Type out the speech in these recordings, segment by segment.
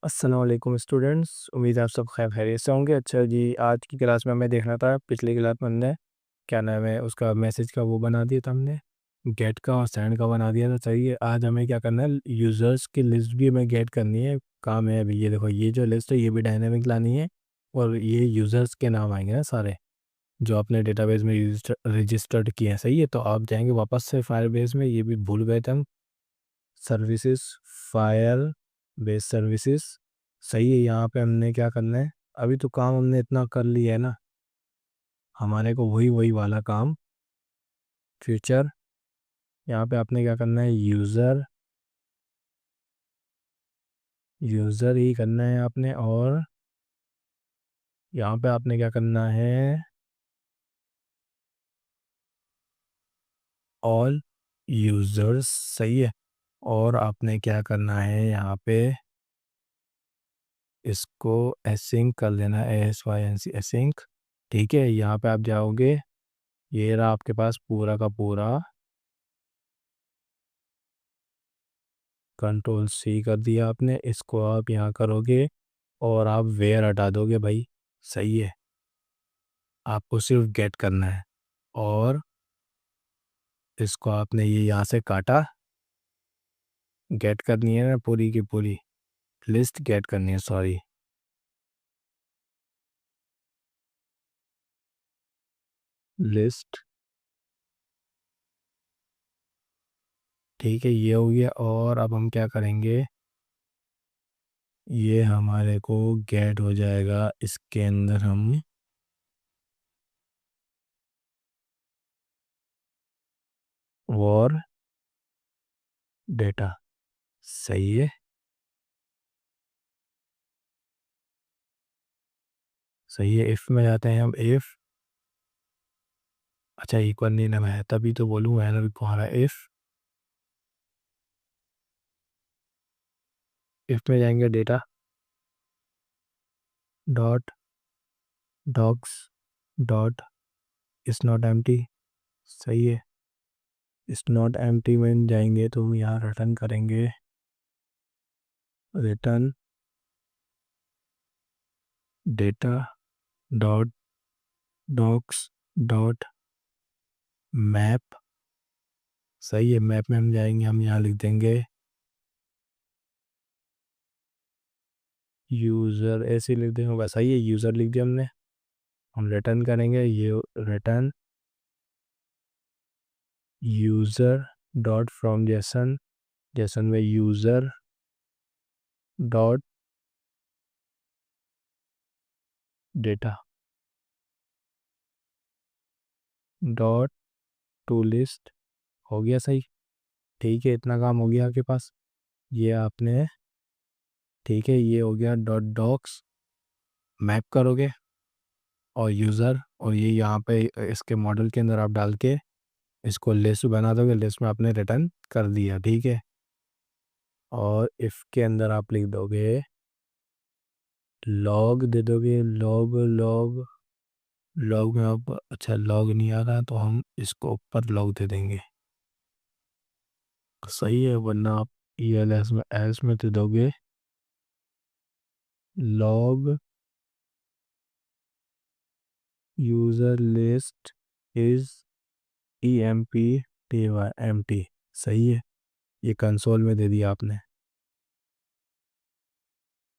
अस्सलाम वालेकुम स्टूडेंट्स। उम्मीद है आप सब खैरियत से होंगे। अच्छा जी, आज की क्लास में हमें देखना था, पिछली क्लास में हमने क्या नाम है उसका मैसेज का वो बना दिया था, हमने गेट का और सेंड का बना दिया था। चाहिए आज हमें क्या करना है, यूज़र्स की लिस्ट भी हमें गेट करनी है। काम है अभी, ये देखो, ये जो लिस्ट है ये भी डायनेमिक लानी है और ये यूज़र्स के नाम आएंगे ना सारे, जो आपने डेटाबेस में रजिस्टर्ड किए हैं। सही है, तो आप जाएंगे वापस से फायर बेस में, ये भी भूल गए थे हम। Services, fire base services. सही है, यहाँ पे हमने क्या करना है, अभी तो काम हमने इतना कर लिया है ना, हमारे को वही वही वाला काम फ्यूचर। यहाँ पे आपने क्या करना है, यूज़र यूज़र ही करना है आपने। और यहाँ पे आपने क्या करना है, ऑल यूज़र्स। सही है, और आपने क्या करना है यहाँ पे, इसको एसिंक कर देना है, ASYNC एसिंक। ठीक है, यहाँ पे आप जाओगे, ये रहा आपके पास पूरा का पूरा, कंट्रोल C कर दिया आपने। इसको आप यहाँ करोगे और आप वेयर हटा दोगे भाई। सही है, आपको सिर्फ गेट करना है। और इसको आपने ये यहाँ से काटा, गेट करनी है ना पूरी की पूरी, लिस्ट गेट करनी है, सॉरी, लिस्ट। ठीक है, ये हो गया। और अब हम क्या करेंगे, ये हमारे को गेट हो जाएगा, इसके अंदर हम वॉर डेटा। सही है, सही है। इफ़ में जाते हैं हम, इफ़, अच्छा इक्वल नहीं ना है, तभी तो बोलूँ है ना तुम्हारा। इफ़ में जाएंगे, data dot dogs dot is not empty. सही है, इज नॉट एम्प्टी में जाएंगे तो यहाँ रिटर्न करेंगे, return data dot dogs dot map. सही है, मैप में हम जाएंगे, हम यहाँ लिख देंगे यूज़र, ऐसे लिख देंगे बस। सही है, यूज़र लिख दिया हमने। हम रिटर्न करेंगे, ये return user dot from JSON, JSON में user dot data dot to list. हो गया सही। ठीक है, इतना काम हो गया आपके पास, ये आपने। ठीक है, ये हो गया डॉट डॉक्स, मैप करोगे और यूज़र, और ये यहाँ पे इसके मॉडल के अंदर आप डाल के इसको लिस्ट बना दोगे, लिस्ट में आपने रिटर्न कर दिया। ठीक है, और इफ़ के अंदर आप लिख दोगे लॉग, दे दोगे लॉग, लॉग, लॉग में आप, अच्छा लॉग नहीं आ रहा तो हम इसको ऊपर लॉग दे देंगे। सही है, वरना आप ELS में एल्स में दे दोगे log user list is EMPTY। सही है, ये कंसोल में दे दिया आपने,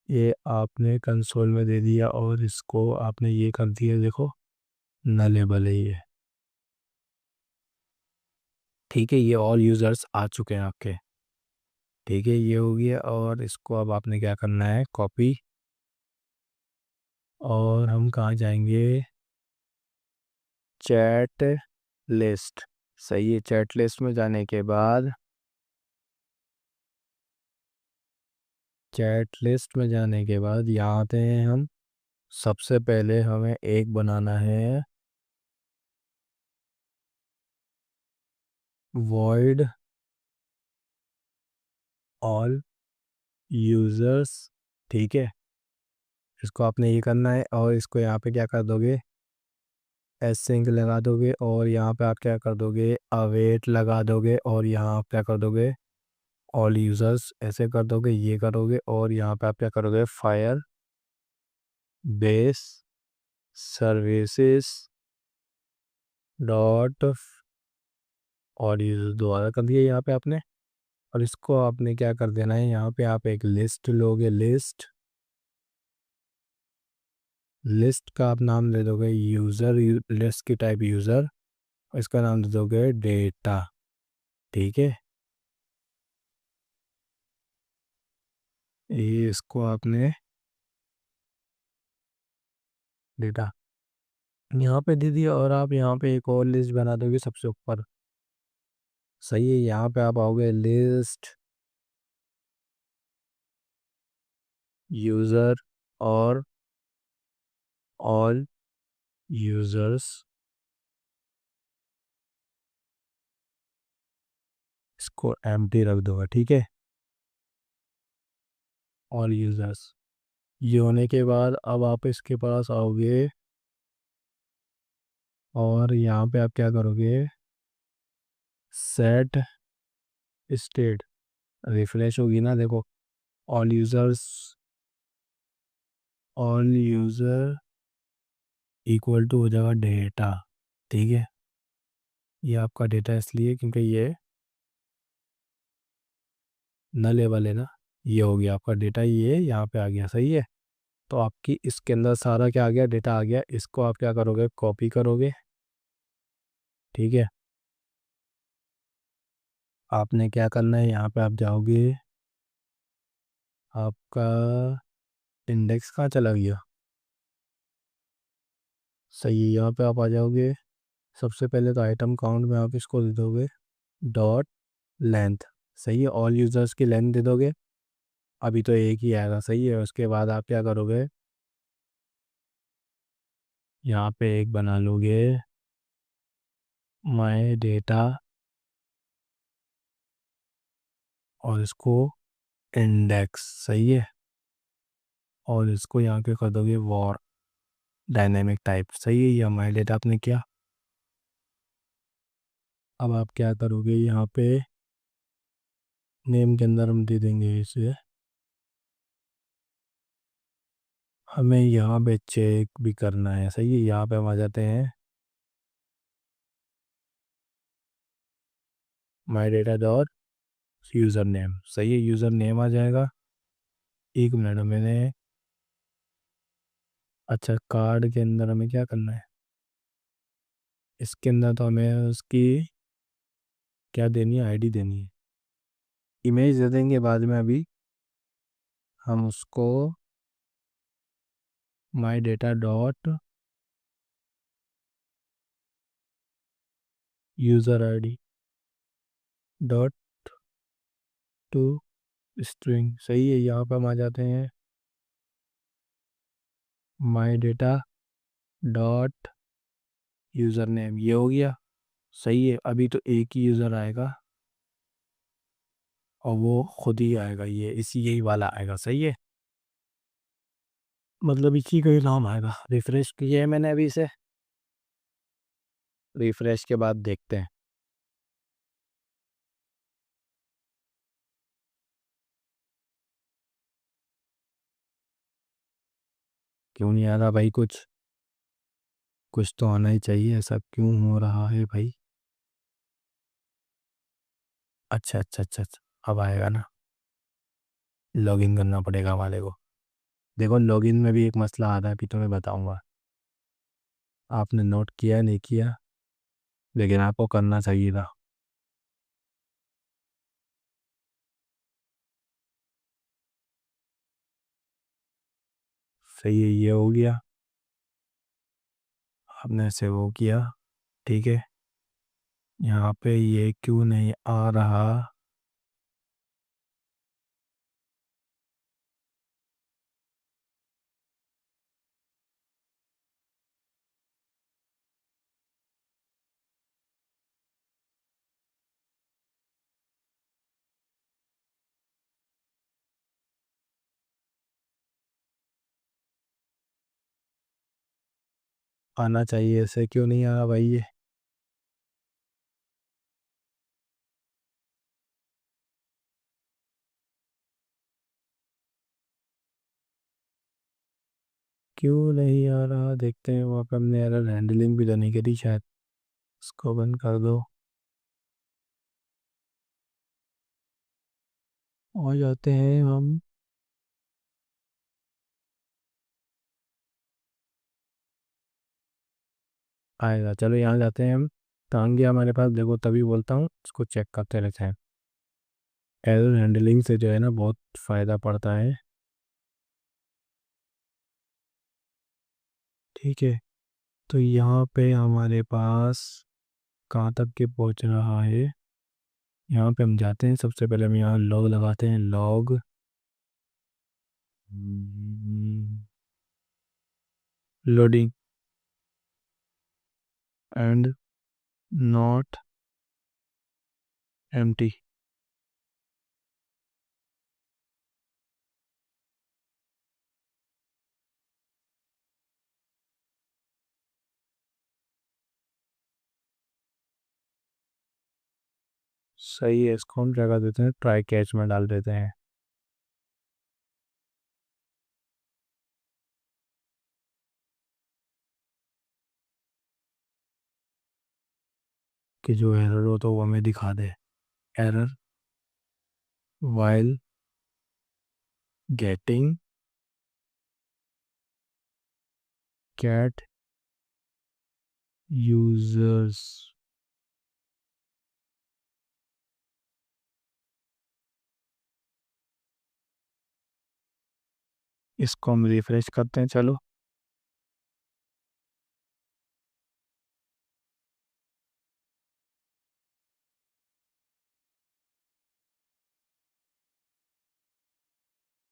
ये आपने कंसोल में दे दिया और इसको आपने ये कर दिया, देखो नलेबल है ये। ठीक है, ये ऑल यूज़र्स आ चुके हैं आपके। ठीक है, ये हो गया। और इसको अब आपने क्या करना है, कॉपी, और हम कहाँ जाएंगे, चैट लिस्ट। सही है, चैट लिस्ट में जाने के बाद, चैट लिस्ट में जाने के बाद यहाँ आते हैं हम। सबसे पहले हमें एक बनाना है, void all users। ठीक है, इसको आपने ये करना है और इसको यहाँ पे क्या कर दोगे, एसिंक लगा दोगे, और यहाँ पे आप क्या कर दोगे, अवेट लगा दोगे, और यहाँ आप क्या कर दोगे, ऑल यूज़र्स ऐसे कर दोगे, ये करोगे, और यहाँ पे आप क्या करोगे, fire base services dot all users दोबारा कर दिया यहाँ पे आपने। और इसको आपने क्या कर देना है, यहाँ पे आप एक लिस्ट लोगे, लिस्ट लिस्ट का आप नाम दे दोगे यूज़र, लिस्ट की टाइप यूज़र, और इसका नाम दे दोगे डेटा। ठीक है, ये इसको आपने डेटा यहाँ पे दे दिया, और आप यहाँ पे एक और लिस्ट बना दोगे सबसे ऊपर। सही है, यहाँ पे आप आओगे लिस्ट यूज़र और ऑल यूज़र्स, इसको एम्प्टी रख दोगे। ठीक है, ऑल यूज़र्स, ये होने के बाद अब आप इसके पास आओगे, और यहाँ पे आप क्या करोगे, सेट स्टेट, रिफ्रेश होगी ना, देखो all users, all user equal to हो जाएगा डेटा। ठीक है, ये आपका डेटा इसलिए क्योंकि ये न लेवल है ना, ये हो गया आपका डेटा, ये यहाँ पे आ गया। सही है, तो आपकी इसके अंदर सारा क्या आ गया, डेटा आ गया। इसको आप क्या करोगे, कॉपी करोगे। ठीक है, आपने क्या करना है, यहाँ पे आप जाओगे, आपका इंडेक्स कहाँ चला गया, सही है, यहाँ पे आप आ जाओगे। सबसे पहले तो आइटम काउंट में आप इसको दे दोगे डॉट लेंथ। सही है, ऑल यूज़र्स की लेंथ दे दोगे, अभी तो एक ही आएगा। सही है, उसके बाद आप क्या करोगे, यहाँ पे एक बना लोगे माई डेटा, और इसको इंडेक्स। सही है, और इसको यहाँ पे कर दोगे वॉर डायनेमिक टाइप। सही है, ये माई डेटा आपने किया। अब आप क्या करोगे, यहाँ पे नेम के अंदर हम दे देंगे इसे, हमें यहाँ पे चेक भी करना है। सही है, यहाँ पे हम आ जाते हैं my data dot user name. सही है, यूज़र नेम आ जाएगा। एक मिनट, मैंने, अच्छा कार्ड के अंदर हमें क्या करना है, इसके अंदर तो हमें उसकी क्या देनी है, आईडी देनी है। इमेज दे देंगे बाद में, अभी हम उसको my data dot user ID dot to string. सही है, यहाँ पर हम आ जाते हैं my data dot user name, ये हो गया। सही है, अभी तो एक ही यूज़र आएगा, और वो खुद ही आएगा, ये इसी यही वाला आएगा। सही है, मतलब इसी का ही नाम आएगा। रिफ्रेश किया है मैंने अभी इसे, रिफ्रेश के बाद देखते हैं। क्यों नहीं आ रहा भाई, कुछ कुछ तो आना ही चाहिए, ऐसा क्यों हो रहा है भाई। अच्छा अच्छा अच्छा अच्छा, अब आएगा ना, लॉगिन करना पड़ेगा वाले को। देखो लॉगिन में भी एक मसला आ रहा है, अभी तो मैं बताऊंगा, आपने नोट किया नहीं किया, लेकिन आपको करना चाहिए था। सही है, ये हो गया, आपने से वो किया। ठीक है, यहाँ पे ये क्यों नहीं आ रहा, आना चाहिए, ऐसे क्यों नहीं आ रहा भाई ये। क्यों नहीं आ रहा, देखते हैं। वहाँ पे हमने एरर हैंडलिंग भी तो नहीं करी शायद। इसको बंद कर दो। और जाते हैं हम। आएगा, चलो यहाँ जाते हैं हम। तो आ गया हमारे पास, देखो तभी बोलता हूँ इसको चेक करते रहते हैं। एरर हैंडलिंग से जो है ना बहुत फ़ायदा पड़ता है। ठीक है। तो यहाँ पे हमारे पास कहाँ तक के पहुँच रहा है। यहाँ पे हम जाते हैं, सबसे पहले हम यहाँ लॉग लगाते हैं, log loading and not empty. सही है, इसको हम क्या कर देते हैं, ट्राई कैच में डाल देते हैं कि जो एरर हो तो वो हमें दिखा दे। Error while getting cat users. इसको हम रिफ्रेश करते हैं, चलो।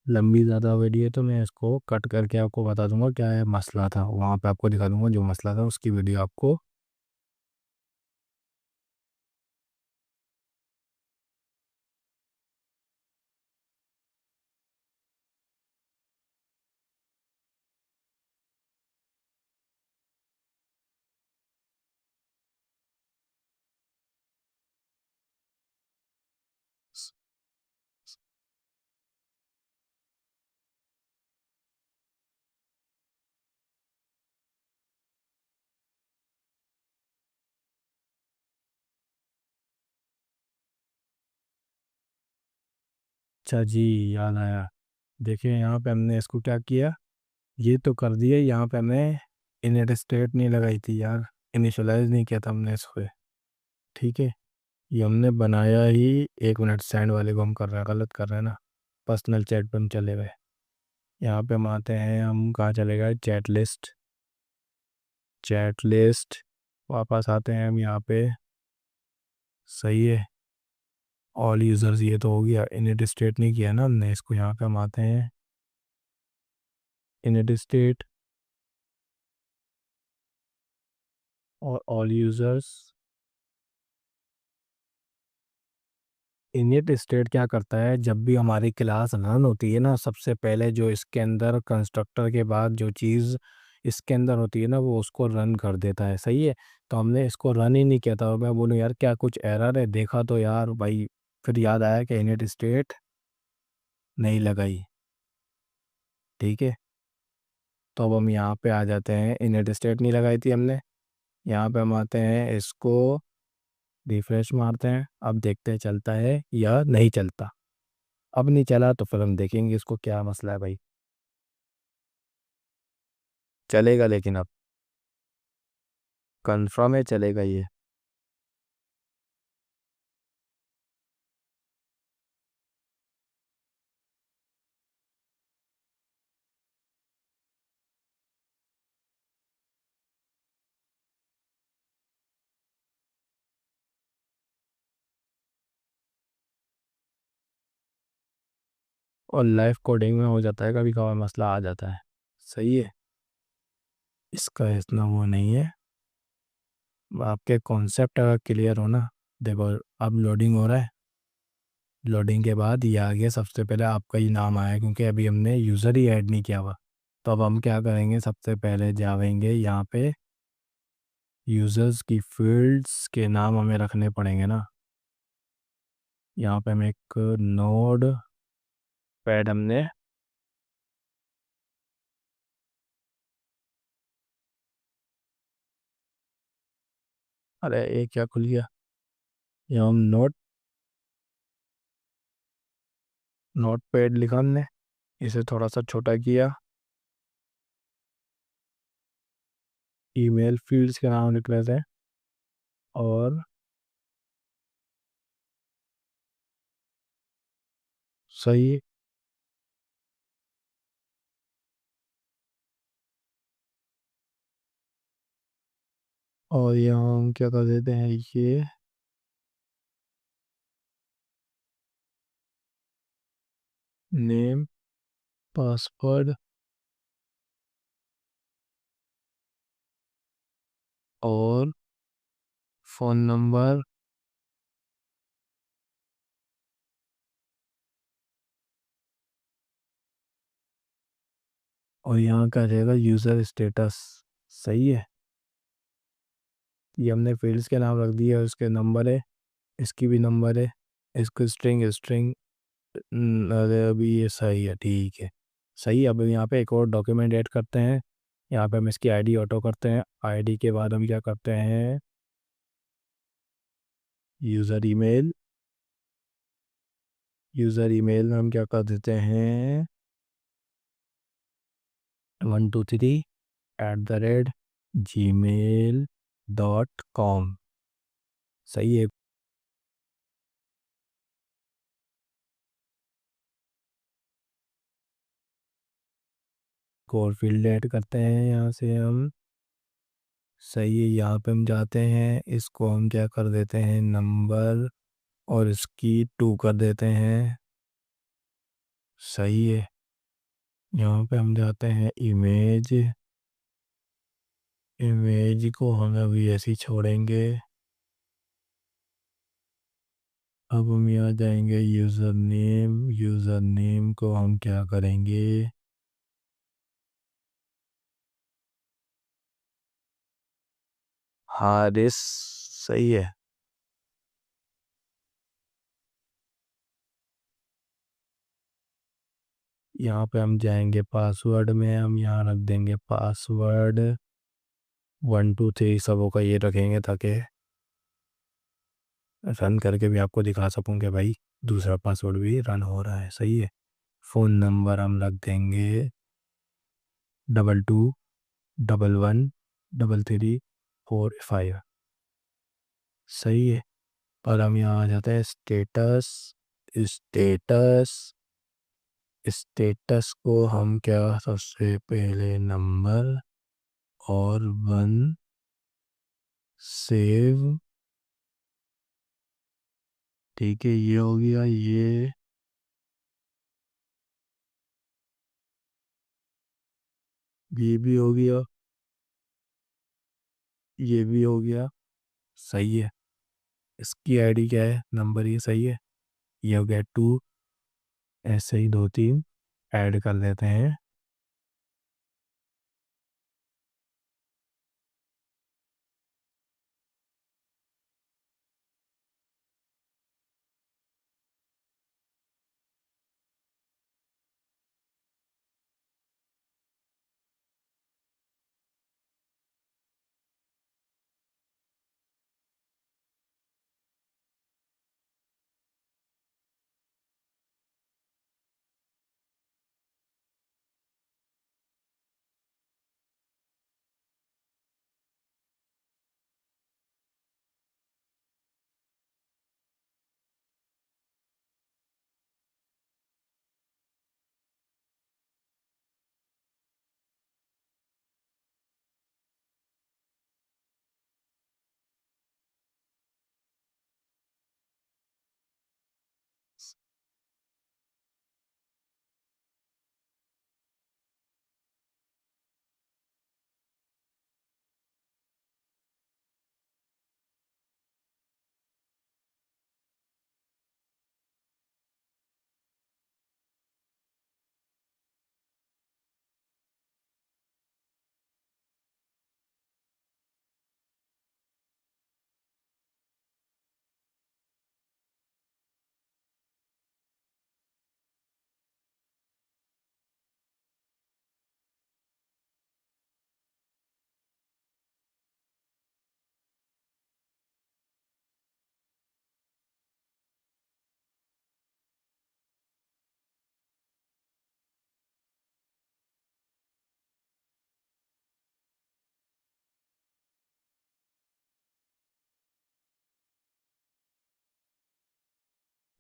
लंबी ज़्यादा वीडियो है तो मैं इसको कट करके आपको बता दूंगा क्या है मसला था, वहाँ पे आपको दिखा दूंगा जो मसला था उसकी वीडियो आपको। अच्छा जी, याद आया। देखिए यहाँ पे हमने इसको क्या किया, ये तो कर दिया। यहाँ पे हमें इनिट स्टेट नहीं लगाई थी यार, इनिशियलाइज नहीं किया था हमने इसको। ठीक है, ये हमने बनाया ही। एक मिनट, सैंड वाले को हम कर रहे हैं, गलत कर रहे हैं ना। पर्सनल चैट पे हम चले गए। यहाँ पे हम आते हैं, हम कहाँ चले गए, चैट लिस्ट। चैट लिस्ट वापस आते हैं हम यहाँ पे। सही है, ऑल यूज़र्स ये तो हो गया, इनिट स्टेट नहीं किया ना हमने इसको। यहाँ पे हम आते हैं, इनिट स्टेट और ऑल यूज़र्स। इनिट स्टेट क्या करता है, जब भी हमारी क्लास रन होती है ना, सबसे पहले जो इसके अंदर कंस्ट्रक्टर के बाद जो चीज़ इसके अंदर होती है ना वो उसको रन कर देता है। सही है। तो हमने इसको रन ही नहीं किया था, और मैं बोलूँ यार क्या कुछ एरर है, देखा तो यार भाई, फिर याद आया कि इनिट स्टेट नहीं लगाई। ठीक है, तो अब हम यहाँ पे आ जाते हैं, इनिट स्टेट नहीं लगाई थी हमने। यहाँ पे हम आते हैं, इसको रिफ्रेश मारते हैं, अब देखते हैं चलता है या नहीं चलता। अब नहीं चला तो फिर हम देखेंगे इसको क्या मसला है भाई। चलेगा लेकिन अब कंफर्म है, चलेगा ये। और लाइव कोडिंग में हो जाता है, कभी कभार मसला आ जाता है। सही है, इसका इतना वो नहीं है। आपके कॉन्सेप्ट अगर क्लियर हो ना, देखो अब लोडिंग हो रहा है। लोडिंग के बाद ये आ गया, सबसे पहले आपका ही नाम आया क्योंकि अभी हमने यूज़र ही ऐड नहीं किया हुआ। तो अब हम क्या करेंगे, सबसे पहले जाएंगे यहाँ पे, यूज़र्स की फील्ड्स के नाम हमें रखने पड़ेंगे ना। यहाँ पे हम एक नोड पैड हमने अरे ये क्या खुल गया? यहाँ हम नोट पैड लिखा हमने, इसे थोड़ा सा छोटा किया। ईमेल फील्ड्स के नाम लिख लेते हैं। और सही। और यहाँ हम क्या कर देते हैं, ये नेम, पासवर्ड और फ़ोन नंबर। और यहाँ का रहेगा यूज़र स्टेटस। सही है। ये हमने फील्ड्स के नाम रख दिए, और उसके नंबर है, इसकी भी नंबर है, इसको स्ट्रिंग स्ट्रिंग। अरे अभी ये सही है, ठीक है। सही। अब यहाँ पे एक और डॉक्यूमेंट ऐड करते हैं। यहाँ पे हम इसकी आईडी ऑटो करते हैं। आईडी के बाद हम क्या करते हैं, यूज़र ईमेल। यूज़र ईमेल में हम क्या कर देते हैं, 123@gmail.com। सही है। और फील्ड ऐड करते हैं यहाँ से हम। सही है। यहाँ पे हम जाते हैं, इसको हम क्या कर देते हैं, नंबर, और इसकी 2 कर देते हैं। सही है। यहाँ पे हम जाते हैं इमेज। इमेज को हम अभी ऐसे ही छोड़ेंगे। अब हम यहाँ जाएंगे यूज़र नेम। यूज़र नेम को हम क्या करेंगे, हारिस। सही है। यहाँ पे हम जाएंगे पासवर्ड में, हम यहाँ रख देंगे पासवर्ड 123, सबों का ये रखेंगे ताकि रन करके भी आपको दिखा सकूँ कि भाई दूसरा पासवर्ड भी रन हो रहा है। सही है। फ़ोन नंबर हम रख देंगे 22113345। सही है। और हम यहाँ आ जाते हैं स्टेटस। स्टेटस स्टेटस को हम क्या, सबसे पहले नंबर और 1 सेव। ठीक है, ये हो गया। ये भी हो गया। ये भी हो गया। सही है। इसकी आईडी क्या है, नंबर, ये सही है। ये हो गया 2। ऐसे ही 2 3 ऐड कर लेते हैं।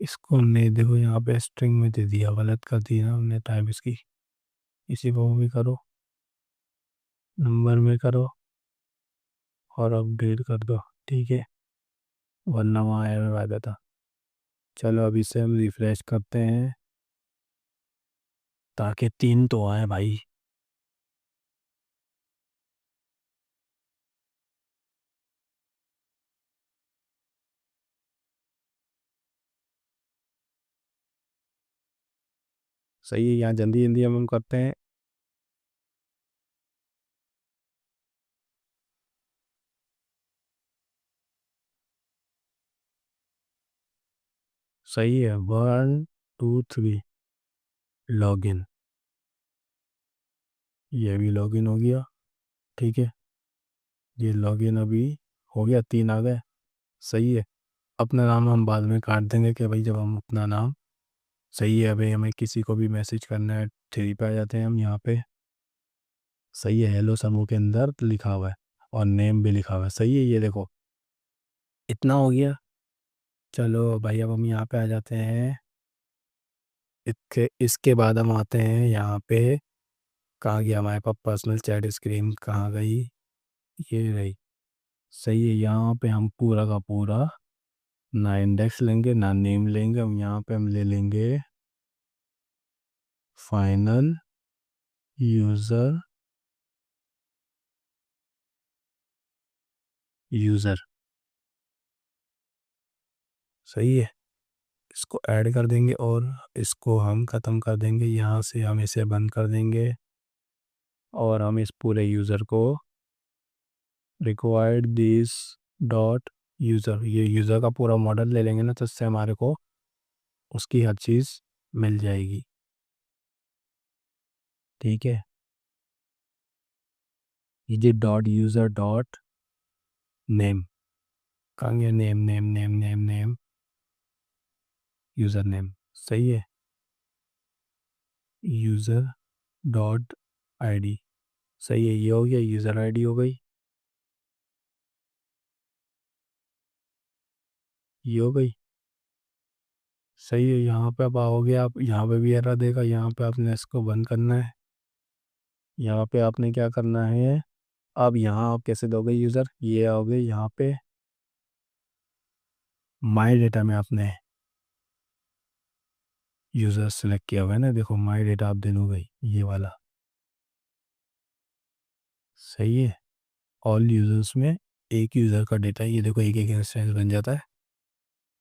इसको हमने देखो यहाँ पे स्ट्रिंग में दे दिया, गलत कर दिया ना हमने टाइप इसकी। इसी को भी करो, नंबर में करो और अपडेट कर दो। ठीक है, वरना वहाँ एरर आ जाता। चलो अभी से हम रिफ्रेश करते हैं ताकि 3 तो आए भाई। सही है, यहाँ जल्दी जल्दी हम करते हैं। सही है, 1 2 3 लॉगिन। ये भी लॉगिन हो गया। ठीक है, ये लॉगिन अभी हो गया, 3 आ गए। सही है, अपना नाम हम बाद में काट देंगे कि भाई जब हम अपना नाम। सही है, अभी हमें किसी को भी मैसेज करना है, 3 पे आ जाते हैं हम यहाँ पे। सही है, हेलो समूह के अंदर लिखा हुआ है और नेम भी लिखा हुआ है। सही है, ये देखो इतना हो गया। चलो भाई अब हम यहाँ पे आ जाते हैं। इसके इसके बाद हम आते हैं यहाँ पे। कहाँ गया हमारे पास पर्सनल चैट स्क्रीन, कहाँ गई? ये रही। सही है, यहाँ पे हम पूरा का पूरा ना इंडेक्स लेंगे ना नेम लेंगे, हम यहाँ पे हम ले लेंगे फाइनल यूज़र यूज़र। सही है, इसको ऐड कर देंगे और इसको हम ख़त्म कर देंगे। यहाँ से हम इसे बंद कर देंगे और हम इस पूरे यूज़र को रिक्वायर्ड दिस डॉट यूज़र, ये यूज़र का पूरा मॉडल ले लेंगे ना, तो इससे हमारे को उसकी हर चीज़ मिल जाएगी। ठीक है, ये डॉट यूज़र डॉट नेम, कहाँ गया? Name name name name name user name. सही है, यूज़र डॉट आईडी। सही है, ये हो गया, यूज़र आईडी हो गई, ये हो गई। सही है, यहाँ पे अब आओगे आप, यहाँ पे भी एरर देगा। यहाँ पे आपने इसको बंद करना है। यहाँ पे आपने क्या करना है, अब यहाँ आप कैसे दोगे यूज़र? ये आओगे यहाँ पे माई डेटा में, आपने यूज़र सेलेक्ट किया हुआ है ना, देखो माई डेटा आप दे दोगे ये वाला। सही है, ऑल यूज़र्स में एक यूज़र का डेटा, ये देखो एक एक इंस्टेंस बन जाता है।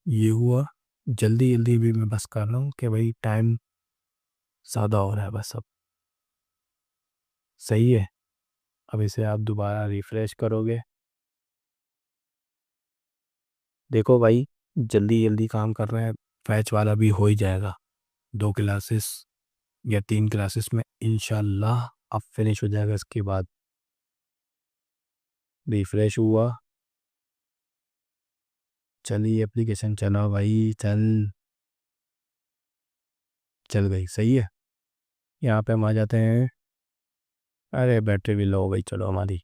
ये हुआ। जल्दी जल्दी भी मैं बस कर रहा हूँ कि भाई टाइम ज़्यादा हो रहा है बस अब। सही है, अब इसे आप दोबारा रिफ़्रेश करोगे, देखो भाई जल्दी जल्दी काम कर रहे हैं। फैच वाला भी हो ही जाएगा, 2 क्लासेस या 3 क्लासेस में इंशाल्लाह अब फिनिश हो जाएगा। इसके बाद रिफ़्रेश हुआ, चलिए एप्लीकेशन चला भाई, चल गई। सही है, यहाँ पे हम आ जाते हैं। अरे बैटरी भी लो हो गई, चलो हमारी।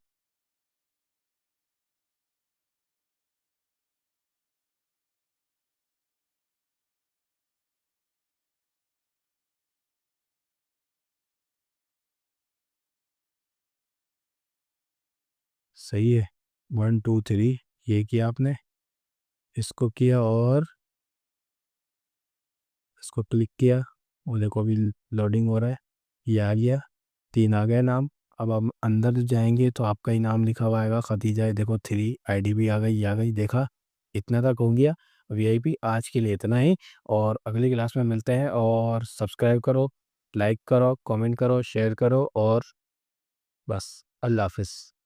सही है, 1 2 3 ये किया आपने, इसको किया और इसको क्लिक किया, वो देखो अभी लोडिंग हो रहा है। ये आ गया, 3 आ गए नाम। अब हम अंदर जाएंगे तो आपका ही नाम लिखा हुआ आएगा, खदीजा है, देखो 3 आईडी भी आ गई, आ गई, देखा। इतना तक हो गया। वीआईपी आज के लिए इतना ही, और अगली क्लास में मिलते हैं। और सब्सक्राइब करो, लाइक करो, कमेंट करो, शेयर करो, और बस अल्लाह हाफिज़।